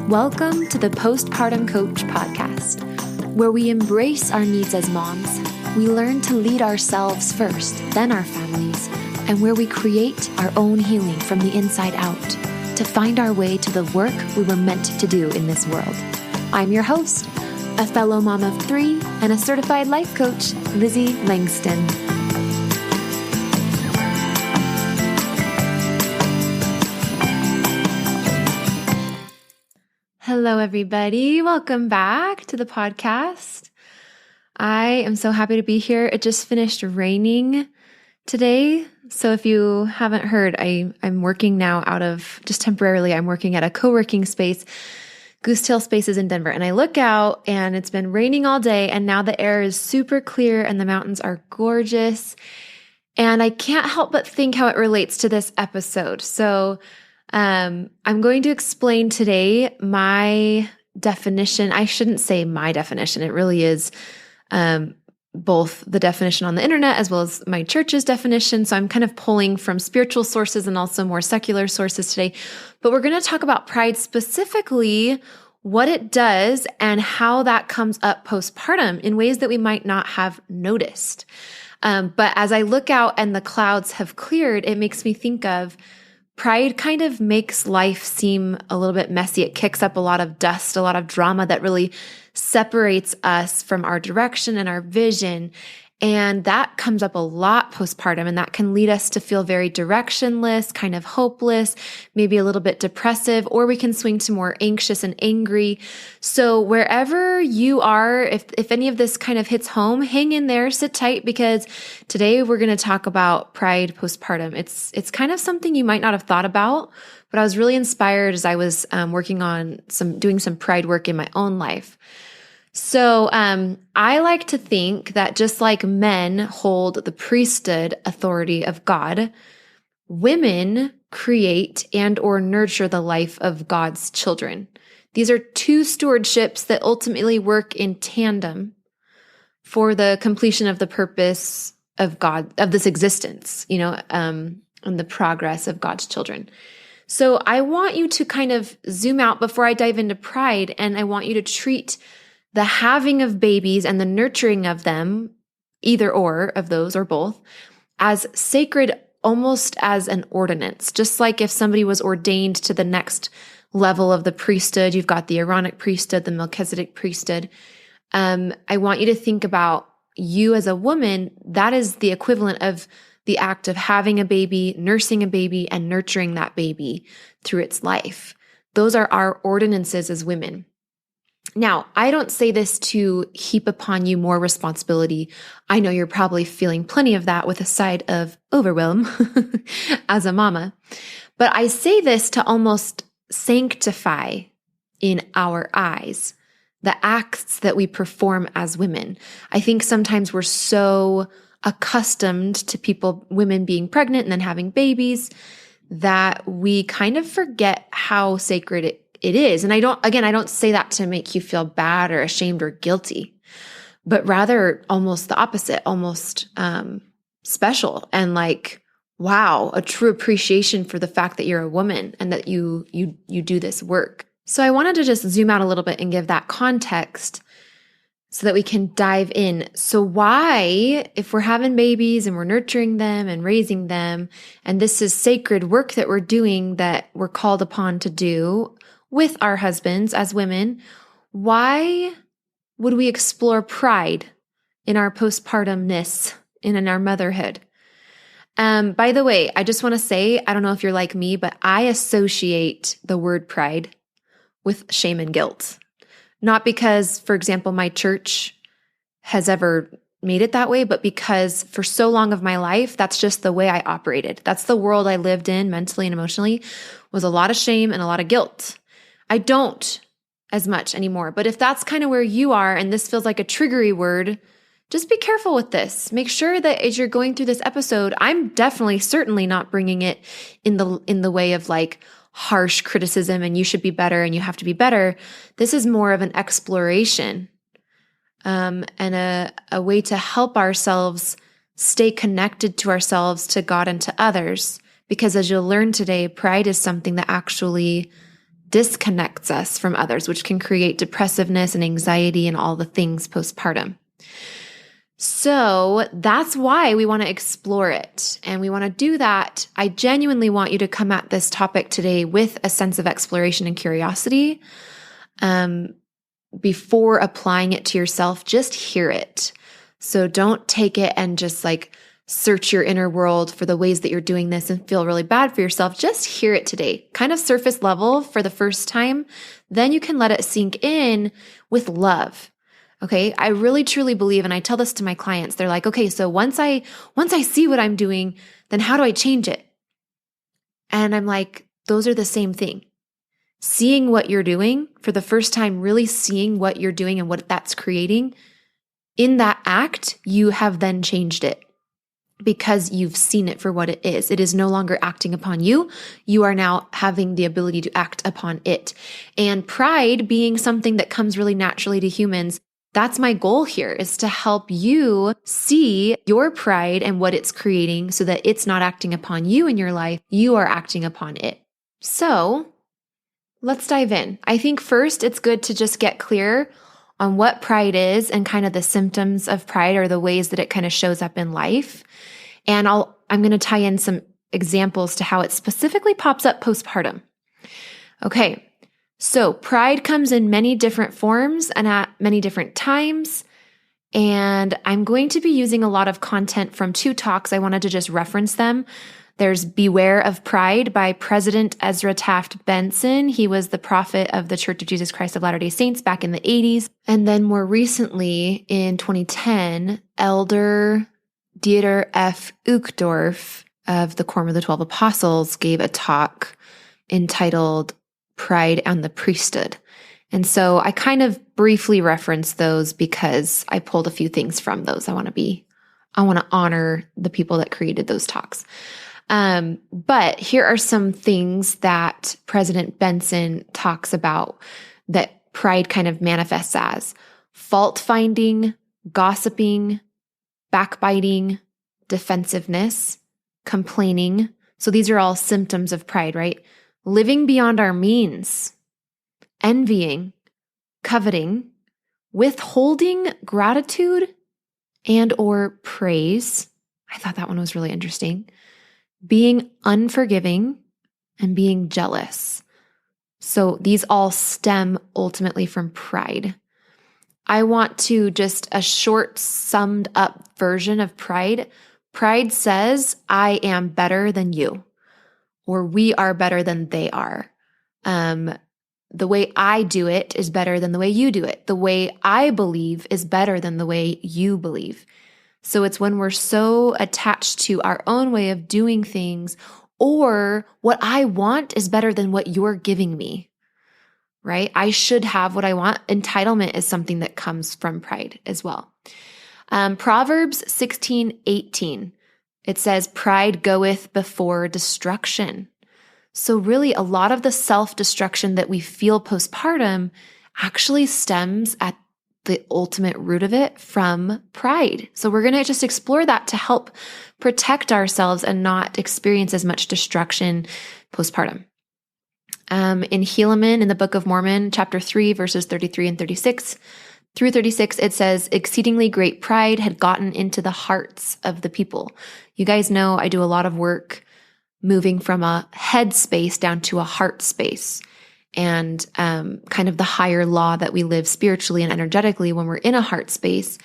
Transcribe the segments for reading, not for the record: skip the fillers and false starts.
Welcome to the Postpartum Coach podcast, where we embrace our needs as moms, we learn to lead ourselves first, then our families, and where we create our own healing from the inside out to find our way to the work we were meant to do in this world. I'm your host, a fellow mom of 3 and a certified life coach, Lizzie Langston. Hello, everybody. Welcome back to the podcast. I am so happy to be here. It just finished raining today. So if you haven't heard, I'm working now just temporarily, I'm working at a co-working space, Goosetail Spaces in Denver. And I look out and it's been raining all day and now the air is super clear and the mountains are gorgeous. And I can't help but think how it relates to this episode. So I'm going to explain today my definition. I shouldn't say my definition. It really is both the definition on the internet as well as my church's definition. So I'm kind of pulling from spiritual sources and also more secular sources today. But we're going to talk about pride, specifically what it does and how that comes up postpartum in ways that we might not have noticed. But as I look out and the clouds have cleared, it makes me think of pride kind of makes life seem a little bit messy. It kicks up a lot of dust, a lot of drama that really separates us from our direction and our vision. And that comes up a lot postpartum, and that can lead us to feel very directionless, kind of hopeless, maybe a little bit depressive, or we can swing to more anxious and angry. So wherever you are, if any of this kind of hits home, hang in there, sit tight, because today we're going to talk about pride postpartum. It's kind of something you might not have thought about, but I was really inspired as I was working on doing some pride work in my own life. So I like to think that just like men hold the priesthood authority of God, women create and or nurture the life of God's children. These are two stewardships that ultimately work in tandem for the completion of the purpose of God, of this existence, and the progress of God's children. So I want you to kind of zoom out before I dive into pride, and I want you to treat the having of babies and the nurturing of them, either or of those or both, as sacred, almost as an ordinance. Just like if somebody was ordained to the next level of the priesthood, you've got the Aaronic priesthood, the Melchizedek priesthood. I want you to think about you as a woman. That is the equivalent of the act of having a baby, nursing a baby, and nurturing that baby through its life. Those are our ordinances as women. Now, I don't say this to heap upon you more responsibility. I know you're probably feeling plenty of that with a side of overwhelm as a mama. But I say this to almost sanctify in our eyes the acts that we perform as women. I think sometimes we're so accustomed to women being pregnant and then having babies, that we kind of forget how sacred it is. And I don't say that to make you feel bad or ashamed or guilty, but rather almost the opposite, almost special and like, wow, a true appreciation for the fact that you're a woman and that you do this work. So I wanted to just zoom out a little bit and give that context so that we can dive in. So why, if we're having babies and we're nurturing them and raising them, and this is sacred work that we're doing, that we're called upon to do with our husbands as women, why would we explore pride in our postpartumness and in our motherhood? By the way, I just want to say, I don't know if you're like me, but I associate the word pride with shame and guilt. Not because, for example, my church has ever made it that way, but because for so long of my life, that's just the way I operated. That's the world I lived in mentally and emotionally, was a lot of shame and a lot of guilt. I don't as much anymore. But if that's kind of where you are and this feels like a triggery word, just be careful with this. Make sure that as you're going through this episode, I'm certainly not bringing it in the way of like harsh criticism and you should be better and you have to be better. This is more of an exploration and a way to help ourselves stay connected to ourselves, to God, and to others. Because as you'll learn today, pride is something that actually disconnects us from others, which can create depressiveness and anxiety and all the things postpartum. So that's why we want to explore it. And we want to do that. I genuinely want you to come at this topic today with a sense of exploration and curiosity. Before applying it to yourself, just hear it. So don't take it and just like search your inner world for the ways that you're doing this and feel really bad for yourself. Just hear it today, kind of surface level for the first time. Then you can let it sink in with love. Okay. I really truly believe, and I tell this to my clients, they're like, okay, so once I see what I'm doing, then how do I change it? And I'm like, those are the same thing. Seeing what you're doing for the first time, really seeing what you're doing and what that's creating, in that act, you have then changed it because you've seen it for what it is. It is no longer acting upon you. You are now having the ability to act upon it. And pride being something that comes really naturally to humans, that's my goal here, is to help you see your pride and what it's creating so that it's not acting upon you in your life. You are acting upon it. So let's dive in. I think first it's good to just get clear on what pride is and kind of the symptoms of pride or the ways that it kind of shows up in life. And I'm going to tie in some examples to how it specifically pops up postpartum. Okay. So pride comes in many different forms and at many different times. And I'm going to be using a lot of content from 2 talks. I wanted to just reference them. There's Beware of Pride by President Ezra Taft Benson. He was the prophet of the Church of Jesus Christ of Latter-day Saints back in the 80s. And then more recently in 2010, Elder Dieter F. Uchtdorf of the Quorum of the 12 Apostles gave a talk entitled Pride and the Priesthood. And so I kind of briefly referenced those because I pulled a few things from those. I want to honor the people that created those talks. But here are some things that President Benson talks about that pride kind of manifests as: fault finding, gossiping, backbiting, defensiveness, complaining. So these are all symptoms of pride, right? Living beyond our means, envying, coveting, withholding gratitude and or praise. I thought that one was really interesting. Being unforgiving and being jealous. So these all stem ultimately from pride. I want to just a short summed up version of pride. Pride says, I am better than you, or we are better than they are. The way I do it is better than the way you do it. The way I believe is better than the way you believe. So it's when we're so attached to our own way of doing things, or what I want is better than what you're giving me, right? I should have what I want. Entitlement is something that comes from pride as well. Proverbs 16:18, it says, pride goeth before destruction. So really a lot of the self-destruction that we feel postpartum actually stems at the ultimate root of it from pride. So we're going to just explore that to help protect ourselves and not experience as much destruction postpartum. In Helaman, in the Book of Mormon, chapter 3, verses 33 and 36 through 36, it says, exceedingly great pride had gotten into the hearts of the people. You guys know I do a lot of work moving from a head space down to a heart space, and kind of the higher law that we live spiritually and energetically when we're in a heart space.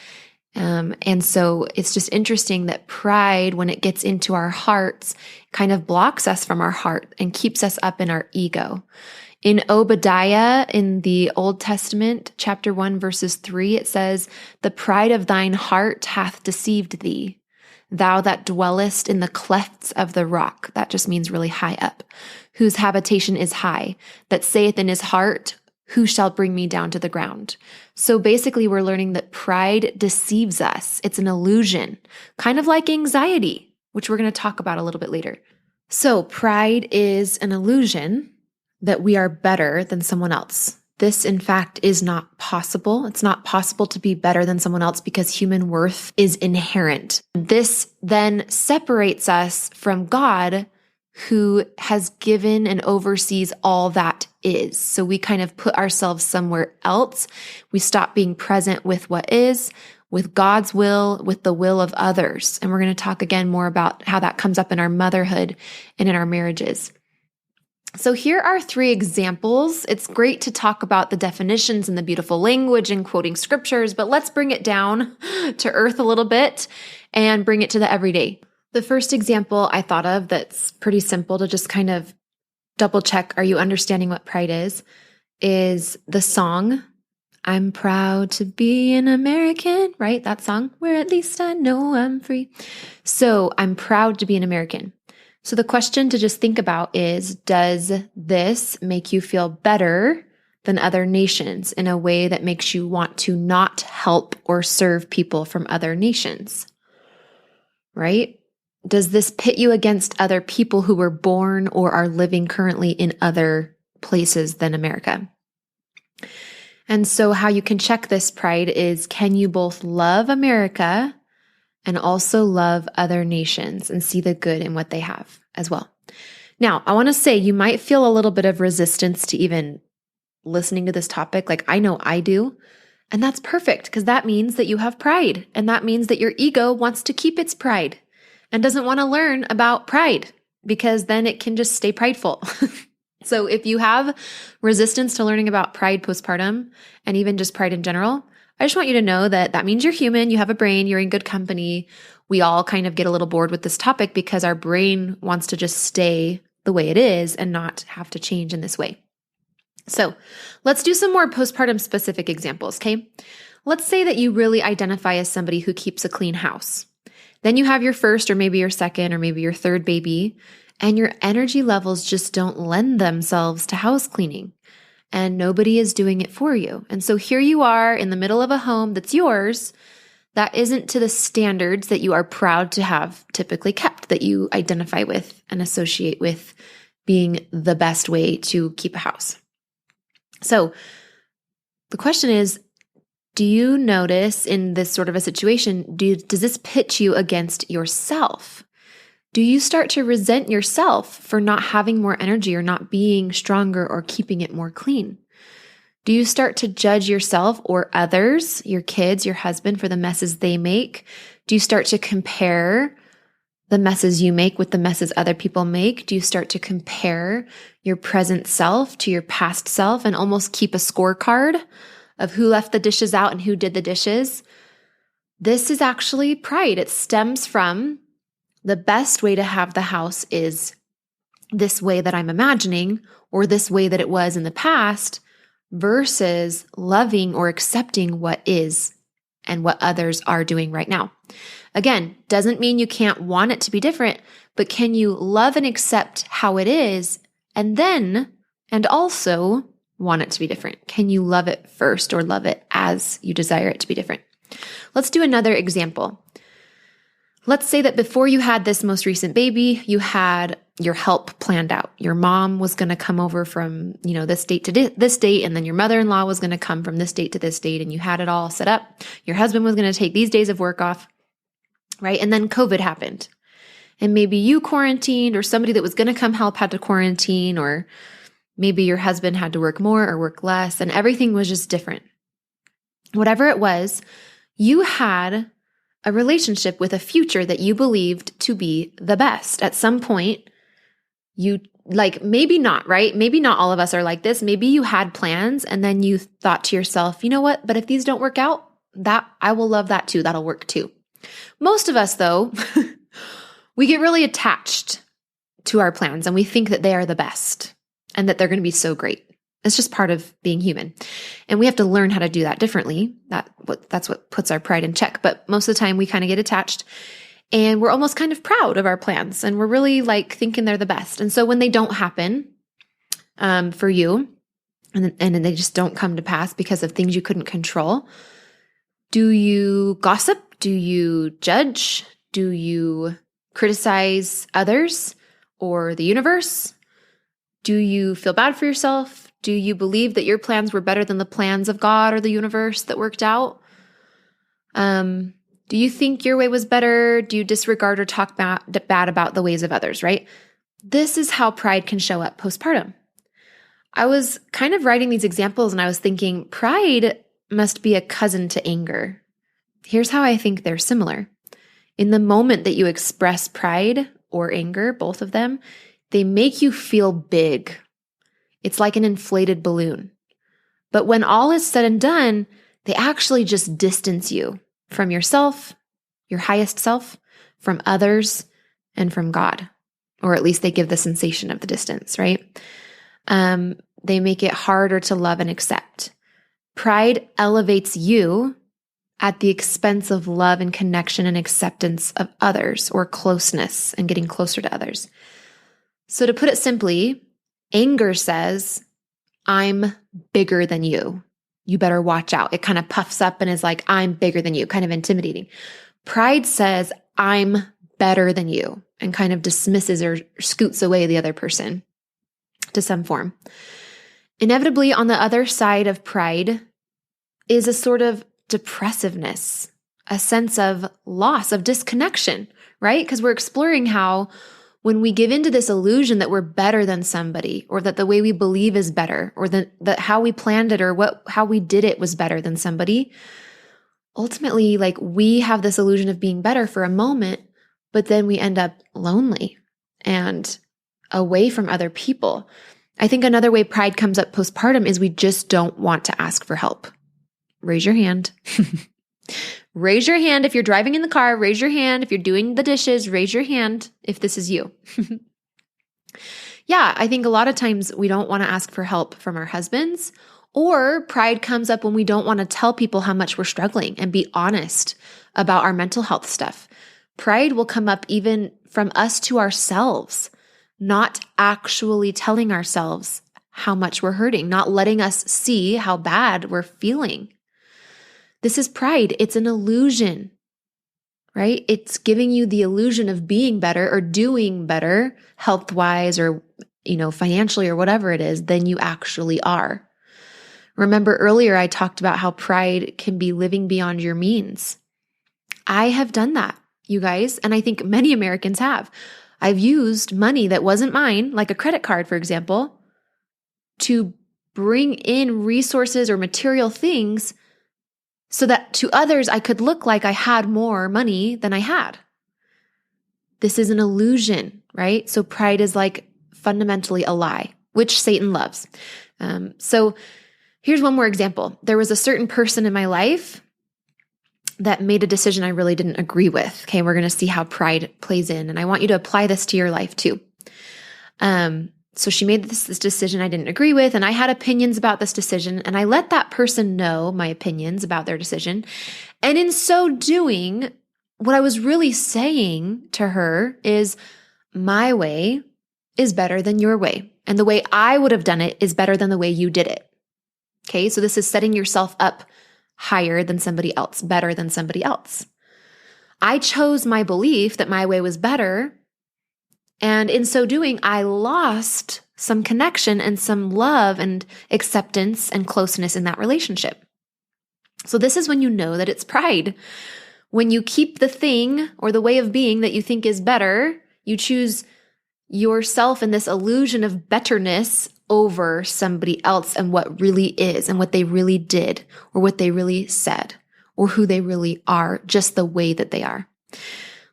And so it's just interesting that pride, when it gets into our hearts, kind of blocks us from our heart and keeps us up in our ego. In Obadiah, in the Old Testament, chapter 1, verses 3, it says, the pride of thine heart hath deceived thee, thou that dwellest in the clefts of the rock. That just means really high up. Whose habitation is high, that saith in his heart, who shall bring me down to the ground? So basically, we're learning that pride deceives us. It's an illusion, kind of like anxiety, which we're going to talk about a little bit later. So pride is an illusion that we are better than someone else. This, in fact, is not possible. It's not possible to be better than someone else because human worth is inherent. This then separates us from God, who has given and oversees all that is. So we kind of put ourselves somewhere else. We stop being present with what is, with God's will, with the will of others. And we're going to talk again more about how that comes up in our motherhood and in our marriages. So here are 3 examples. It's great to talk about the definitions and the beautiful language and quoting scriptures, but let's bring it down to earth a little bit and bring it to the everyday. The first example I thought of that's pretty simple to just kind of double check, are you understanding what pride is the song, I'm proud to be an American, right? That song, where at least I know I'm free. So I'm proud to be an American. So the question to just think about is, does this make you feel better than other nations in a way that makes you want to not help or serve people from other nations? Right? Does this pit you against other people who were born or are living currently in other places than America? And so how you can check this pride is, can you both love America and also love other nations and see the good in what they have as well? Now, I want to say you might feel a little bit of resistance to even listening to this topic. Like I know I do. And that's perfect, because that means that you have pride. And that means that your ego wants to keep its pride and doesn't want to learn about pride, because then it can just stay prideful. So if you have resistance to learning about pride postpartum and even just pride in general, I just want you to know that that means you're human, you have a brain, you're in good company. We all kind of get a little bored with this topic because our brain wants to just stay the way it is and not have to change in this way. So let's do some more postpartum specific examples, okay? Let's say that you really identify as somebody who keeps a clean house. Then you have your first or maybe your second or maybe your third baby, and your energy levels just don't lend themselves to house cleaning. And nobody is doing it for you. And so here you are in the middle of a home that's yours, that isn't to the standards that you are proud to have typically kept, that you identify with and associate with being the best way to keep a house. So the question is, do you notice in this sort of a situation, does this pitch you against yourself? Do you start to resent yourself for not having more energy or not being stronger or keeping it more clean? Do you start to judge yourself or others, your kids, your husband, for the messes they make? Do you start to compare the messes you make with the messes other people make? Do you start to compare your present self to your past self and almost keep a scorecard of who left the dishes out and who did the dishes? This is actually pride. It stems from the best way to have the house is this way that I'm imagining, or this way that it was in the past, versus loving or accepting what is and what others are doing right now. Again, doesn't mean you can't want it to be different, but can you love and accept how it is and also want it to be different? Can you love it first or love it as you desire it to be different? Let's do another example. Let's say that before you had this most recent baby, you had your help planned out. Your mom was going to come over from, this date to this date, and then your mother-in-law was going to come from this date to this date, and you had it all set up. Your husband was going to take these days of work off, right? And then COVID happened. And maybe you quarantined, or somebody that was going to come help had to quarantine, or maybe your husband had to work more or work less, and everything was just different. Whatever it was, you had a relationship with a future that you believed to be the best. At some point, maybe not, right? Maybe not all of us are like this. Maybe you had plans and then you thought to yourself, you know what? But if these don't work out, that I will love that too. That'll work too. Most of us though, we get really attached to our plans and we think that they are the best and that they're going to be so great. It's just part of being human. And we have to learn how to do that differently. That's what puts our pride in check. But most of the time we kind of get attached and we're almost kind of proud of our plans and we're really thinking they're the best. And so when they don't happen for you and then they just don't come to pass because of things you couldn't control, do you gossip? Do you judge? Do you criticize others or the universe? Do you feel bad for yourself? Do you believe that your plans were better than the plans of God or the universe that worked out? Do you think your way was better? Do you disregard or talk bad about the ways of others, right? This is how pride can show up postpartum. I was kind of writing these examples and I was thinking pride must be a cousin to anger. Here's how I think they're similar. In the moment that you express pride or anger, both of them, they make you feel big. It's like an inflated balloon. But when all is said and done, they actually just distance you from yourself, your highest self, from others, and from God. Or at least they give the sensation of the distance, right? They make it harder to love and accept. Pride elevates you at the expense of love and connection and acceptance of others, or closeness and getting closer to others. So to put it simply, anger says, I'm bigger than you. You better watch out. It kind of puffs up and is like, I'm bigger than you, kind of intimidating. Pride says, I'm better than you, and kind of dismisses or scoots away the other person to some form. Inevitably, on the other side of pride is a sort of depressiveness, a sense of loss, of disconnection, right? Because we're exploring how when we give into this illusion that we're better than somebody, or that the way we believe is better, or that how we planned it or how we did it was better than somebody, ultimately, like, we have this illusion of being better for a moment, but then we end up lonely and away from other people. I think another way pride comes up postpartum is we just don't want to ask for help. Raise your hand. Raise your hand if you're driving in the car. Raise your hand if you're doing the dishes. Raise your hand if this is you. Yeah, I think a lot of times we don't want to ask for help from our husbands, or pride comes up when we don't want to tell people how much we're struggling and be honest about our mental health stuff. Pride will come up even from us to ourselves, not actually telling ourselves how much we're hurting, not letting us see how bad we're feeling. This is pride. It's an illusion, right? It's giving you the illusion of being better or doing better health-wise or, financially or whatever it is than you actually are. Remember earlier I talked about how pride can be living beyond your means. I have done that, you guys, and I think many Americans have. I've used money that wasn't mine, like a credit card, for example, to bring in resources or material things so that to others I could look like I had more money than I had. This is an illusion, right? So pride is like fundamentally a lie, which Satan loves. So here's one more example. There was a certain person in my life that made a decision I really didn't agree with. Okay, we're going to see how pride plays in, and I want you to apply this to your life too. So she made this decision I didn't agree with, and I had opinions about this decision, and I let that person know my opinions about their decision. And in so doing, what I was really saying to her is, my way is better than your way, and the way I would have done it is better than the way you did it. Okay, so this is setting yourself up higher than somebody else, better than somebody else. I chose my belief that my way was better, and in so doing, I lost some connection and some love and acceptance and closeness in that relationship. So this is when you know that it's pride. When you keep the thing or the way of being that you think is better, you choose yourself in this illusion of betterness over somebody else and what really is and what they really did or what they really said or who they really are, just the way that they are.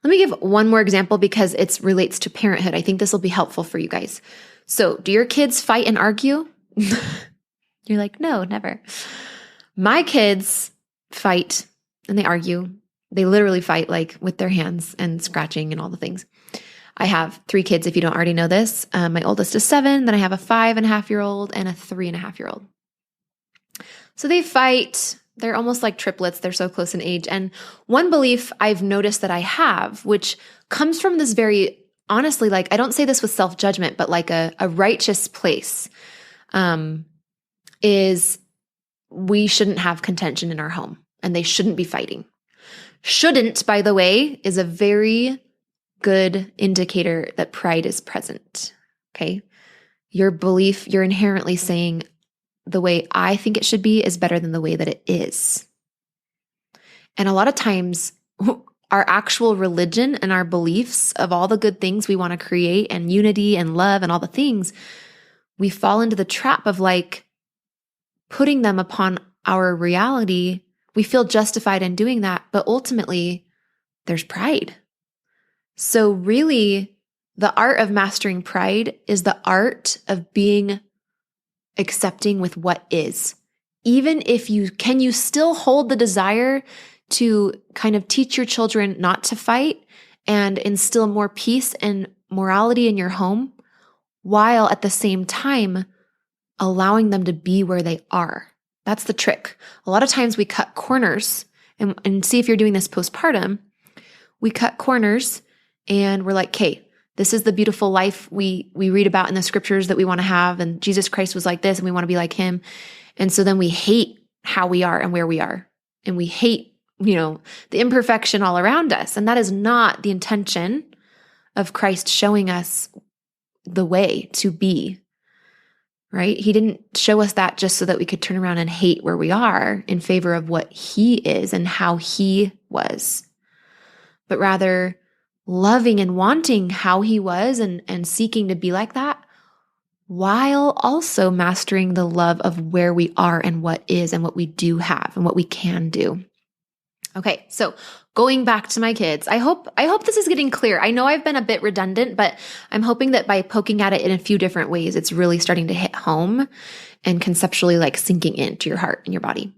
Let me give one more example because it relates to parenthood. I think this will be helpful for you guys. So, do your kids fight and argue? You're like, no, never. My kids fight and they argue. They literally fight like with their hands and scratching and all the things. I have 3 kids, if you don't already know this. My oldest is 7, then I have a 5.5-year-old and a 3.5-year-old. So they fight. They're almost like triplets. They're so close in age. And one belief I've noticed that I have, which comes from this very, honestly, like, I don't say this with self-judgment, but like a righteous place, is we shouldn't have contention in our home and they shouldn't be fighting. Shouldn't, by the way, is a very good indicator that pride is present. Okay. Your belief, you're inherently saying, the way I think it should be is better than the way that it is. And a lot of times our actual religion and our beliefs of all the good things we want to create and unity and love and all the things, we fall into the trap of like putting them upon our reality. We feel justified in doing that, but ultimately there's pride. So really, the art of mastering pride is the art of being accepting with what is. Even if can you still hold the desire to kind of teach your children not to fight and instill more peace and morality in your home, while at the same time allowing them to be where they are? That's the trick. A lot of times we cut corners, and see if you're doing this postpartum. We cut corners and we're like, okay, this is the beautiful life we read about in the scriptures that we want to have. And Jesus Christ was like this and we want to be like him. And so then we hate how we are and where we are. And we hate, the imperfection all around us. And that is not the intention of Christ showing us the way to be, right? He didn't show us that just so that we could turn around and hate where we are in favor of what he is and how he was, but rather loving and wanting how he was and seeking to be like that, while also mastering the love of where we are and what is and what we do have and what we can do. Okay, so going back to my kids, I hope this is getting clear. I know I've been a bit redundant, but I'm hoping that by poking at it in a few different ways, it's really starting to hit home and conceptually like sinking into your heart and your body.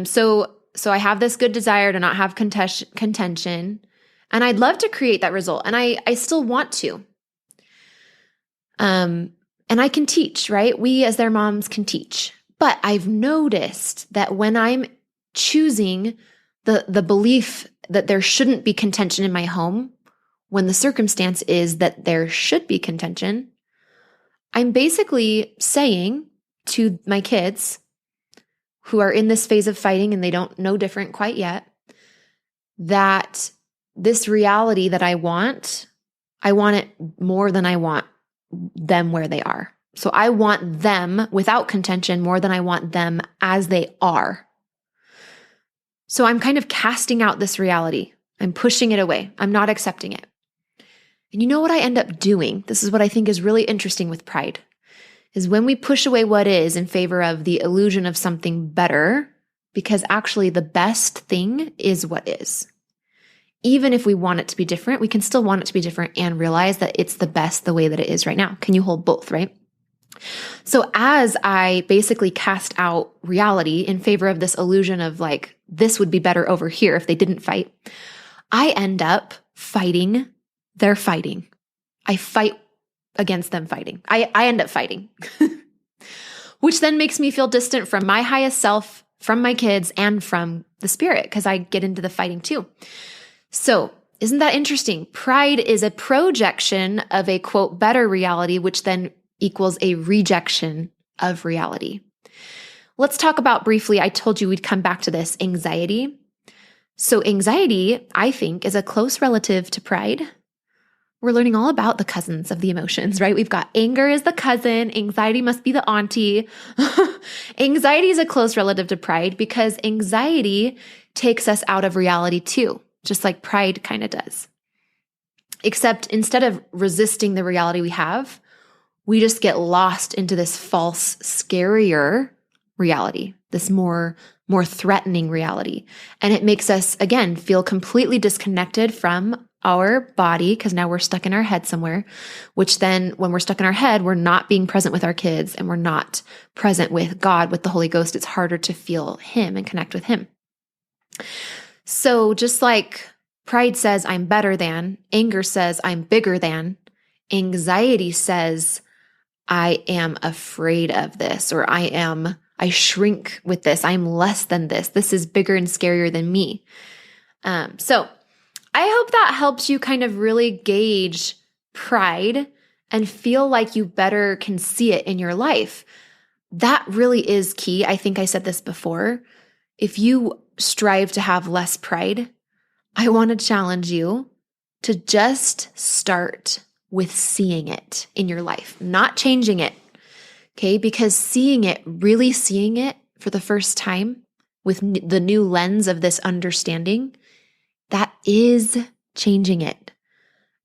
So I have this good desire to not have contention. And I'd love to create that result. And I still want to. And I can teach, right? We as their moms can teach. But I've noticed that when I'm choosing the belief that there shouldn't be contention in my home, when the circumstance is that there should be contention, I'm basically saying to my kids who are in this phase of fighting and they don't know different quite yet, that this reality that I want it more than I want them where they are. So I want them without contention more than I want them as they are. So I'm kind of casting out this reality. I'm pushing it away. I'm not accepting it. And you know what I end up doing? This is what I think is really interesting with pride, is when we push away what is in favor of the illusion of something better, because actually the best thing is what is. Even if we want it to be different, we can still want it to be different and realize that it's the best the way that it is right now. Can you hold both, right? So as I basically cast out reality in favor of this illusion of like, this would be better over here if they didn't fight, I end up fighting their fighting. I fight against them fighting. I end up fighting, which then makes me feel distant from my highest self, from my kids, and from the spirit, because I get into the fighting too. So isn't that interesting? Pride is a projection of a quote better reality, which then equals a rejection of reality. Let's talk about briefly, I told you we'd come back to this, anxiety. So anxiety, I think, is a close relative to pride. We're learning all about the cousins of the emotions, right? We've got anger is the cousin, anxiety must be the auntie. Anxiety is a close relative to pride because anxiety takes us out of reality too, just like pride kind of does. Except instead of resisting the reality we have, we just get lost into this false, scarier reality, this more threatening reality. And it makes us, again, feel completely disconnected from our body because now we're stuck in our head somewhere, which then when we're stuck in our head, we're not being present with our kids and we're not present with God, with the Holy Ghost. It's harder to feel him and connect with him. So just like pride says, I'm better than, anger says, I'm bigger than, anxiety says, I am afraid of this, or I shrink with this. I'm less than this. This is bigger and scarier than me. So I hope that helps you kind of really gauge pride and feel like you better can see it in your life. That really is key. I think I said this before. If you strive to have less pride, I want to challenge you to just start with seeing it in your life, not changing it. Okay, because really seeing it for the first time with the new lens of this understanding that is changing it.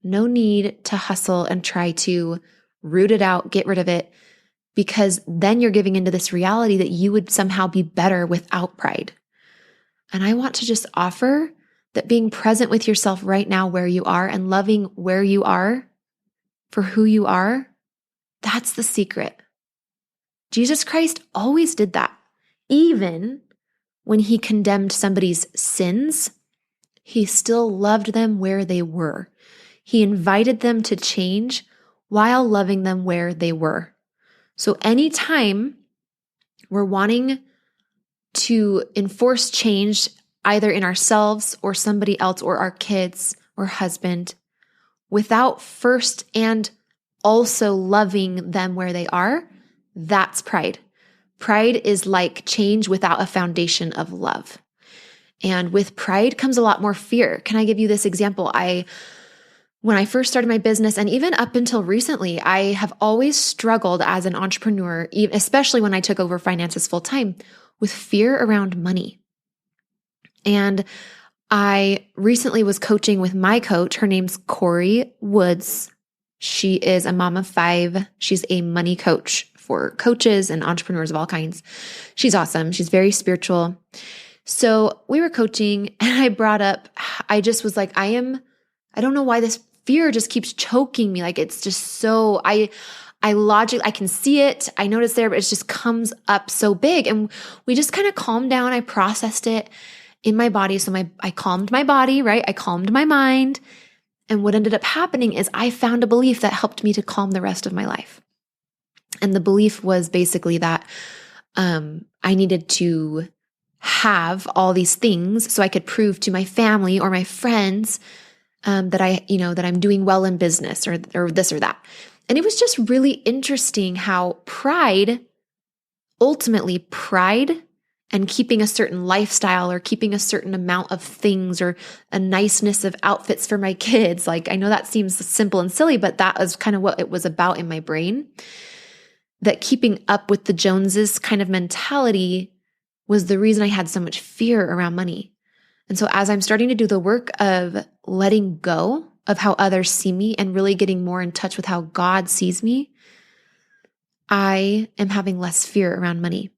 No need to hustle and try to root it out, get rid of it, because then you're giving into this reality that you would somehow be better without pride. And I want to just offer that being present with yourself right now where you are and loving where you are for who you are, that's the secret. Jesus Christ always did that. Even when he condemned somebody's sins, he still loved them where they were. He invited them to change while loving them where they were. So anytime we're wanting to enforce change either in ourselves or somebody else or our kids or husband without first and also loving them where they are, that's pride. Pride is like change without a foundation of love. And with pride comes a lot more fear. Can I give you this example? When I first started my business, and even up until recently, I have always struggled as an entrepreneur, especially when I took over finances full time, with fear around money. And I recently was coaching with my coach. Her name's Corey Woods. She is a mom of 5. She's a money coach for coaches and entrepreneurs of all kinds. She's awesome. She's very spiritual. So we were coaching and I brought up, I just was like, I don't know why this fear just keeps choking me. Like it's just so, I can see it. I know it's there, but it just comes up so big. And we just kind of calmed down. I processed it in my body. So I calmed my body, right? I calmed my mind. And what ended up happening is I found a belief that helped me to calm the rest of my life. And the belief was basically that I needed to have all these things so I could prove to my family or my friends that I'm doing well in business or this or that. And it was just really interesting how pride and keeping a certain lifestyle or keeping a certain amount of things or a niceness of outfits for my kids. Like I know that seems simple and silly, but that was kind of what it was about in my brain. That keeping up with the Joneses kind of mentality was the reason I had so much fear around money. And so as I'm starting to do the work of letting go of how others see me and really getting more in touch with how God sees me, I am having less fear around money.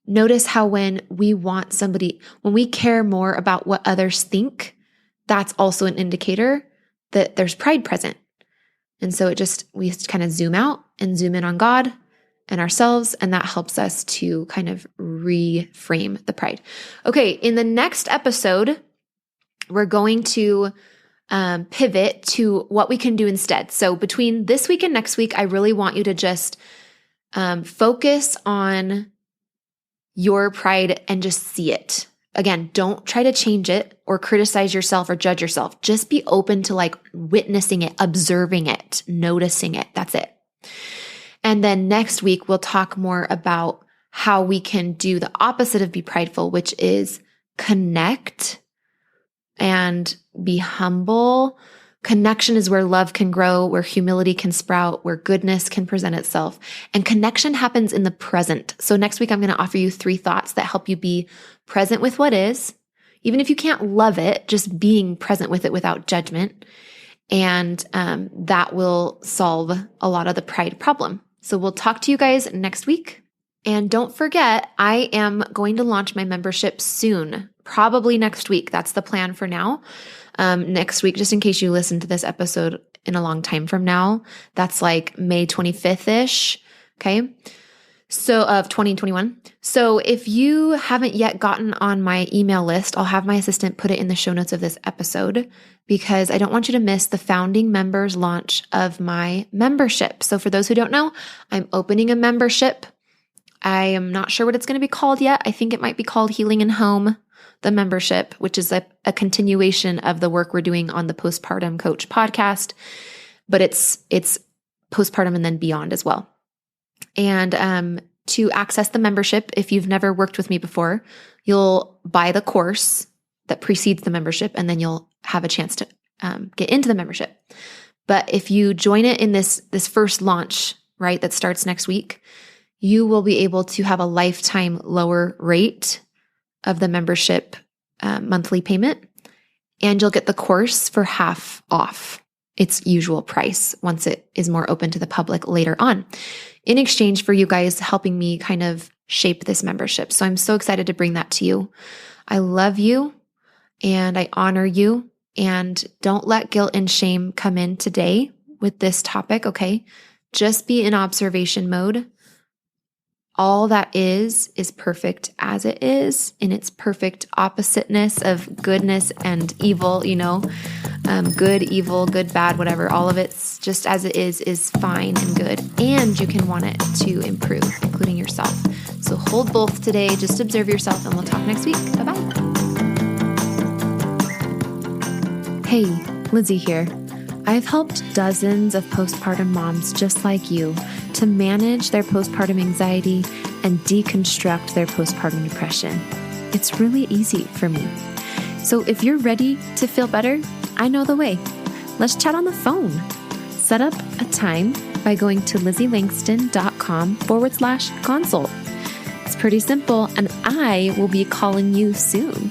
Notice how when we care more about what others think, that's also an indicator that there's pride present. And so we kind of zoom out and zoom in on God and ourselves, and that helps us to kind of reframe the pride. Okay, in the next episode, we're going to pivot to what we can do instead. So between this week and next week, I really want you to just focus on your pride and just see it. Again, don't try to change it or criticize yourself or judge yourself. Just be open to like witnessing it, observing it, noticing it. That's it. And then next week, we'll talk more about how we can do the opposite of be prideful, which is connect and be humble. Connection is where love can grow, where humility can sprout, where goodness can present itself. And connection happens in the present. So next week, I'm going to offer you 3 thoughts that help you be present with what is, even if you can't love it, just being present with it without judgment. And that will solve a lot of the pride problem. So we'll talk to you guys next week. And don't forget, I am going to launch my membership soon, probably next week. That's the plan for now. Next week, just in case you listen to this episode in a long time from now, that's like May 25th-ish, okay? So of 2021. So if you haven't yet gotten on my email list, I'll have my assistant put it in the show notes of this episode because I don't want you to miss the founding members launch of my membership. So for those who don't know, I'm opening a membership. I am not sure what it's going to be called yet. I think it might be called Healing in Home, the membership, which is a continuation of the work we're doing on the Postpartum Coach podcast, but it's postpartum and then beyond as well. And to access the membership, if you've never worked with me before, you'll buy the course that precedes the membership, and then you'll have a chance to get into the membership. But if you join it in this first launch, right, that starts next week, you will be able to have a lifetime lower rate of the membership monthly payment. and you'll get the course for half off its usual price once it is more open to the public later on, in exchange for you guys helping me kind of shape this membership. So I'm so excited to bring that to you. I love you and I honor you, and don't let guilt and shame come in today with this topic, okay? Just be in observation mode. All that is perfect as it is, in its perfect oppositeness of goodness and evil, good, evil, good, bad, whatever. All of it's just as it is fine and good. And you can want it to improve, including yourself. So hold both today. Just observe yourself, and we'll talk next week. Bye-bye. Hey, Lizzie here. I've helped dozens of postpartum moms just like you to manage their postpartum anxiety and deconstruct their postpartum depression. It's really easy for me. So if you're ready to feel better, I know the way. Let's chat on the phone. Set up a time by going to LizzieLangston.com/consult. It's pretty simple, and I will be calling you soon.